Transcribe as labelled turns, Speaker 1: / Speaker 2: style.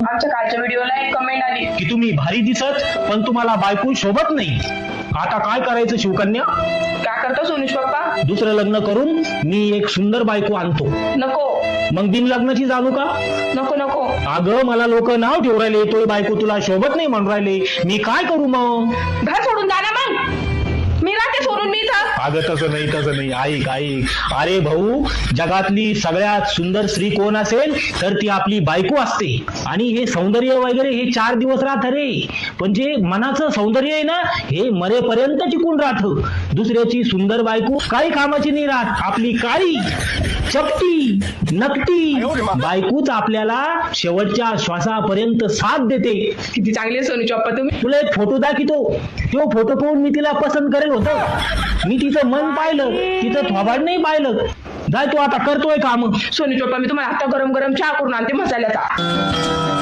Speaker 1: आमच्या कालच्या व्हिडिओला एक कमेंट आली
Speaker 2: की तुम्ही भारी दिसत पण तुम्हाला बायको शोभत नाही. आता काय करायचं शिवकन्या?
Speaker 1: काय करतो सोनुष पप्पा?
Speaker 2: दुसरं लग्न करून मी एक सुंदर बायको आणतो.
Speaker 1: नको
Speaker 2: मग बिन लग्नाची जाणू का?
Speaker 1: नको नको.
Speaker 2: अगं मला लोक नाव ठेवू राहिले, तो बायको तुला शोभत नाही म्हणून राहिले. मी काय करू मग?
Speaker 1: घर सोडून जा ना मग. मी राहते सोडून मी इथं.
Speaker 2: अगं तसं नाही. ऐक. अरे भाऊ, जगातली सगळ्यात सुंदर स्त्री कोण असेल तर ती आपली बायको असते. आणि हे सौंदर्य वगैरे हे 4 दिवस राहत रे, पण जे मनाचं सौंदर्य आहे ना हे मरेपर्यंत टिकून राहतं. दुसऱ्याची सुंदर बायको काही कामाची नाही राहत. आपली काळी चपटी नकटी बायकोच आपल्याला शेवटच्या श्वासापर्यंत साथ देते.
Speaker 1: किती चांगली आहे सोनुष पप्पा तुम्ही.
Speaker 2: तुला एक फोटो दाखवतो. तो फोटो पाहून मी तिला पसंत करेल होतं. मी तिचं मन पाहिलं, तिचं थोबाड नाही पाहिलं. जाय तू आता करतोय काम.
Speaker 1: सोनुष पप्पा मी तुम्हाला आता गरम गरम चहा करून आणते मसाल्याचा.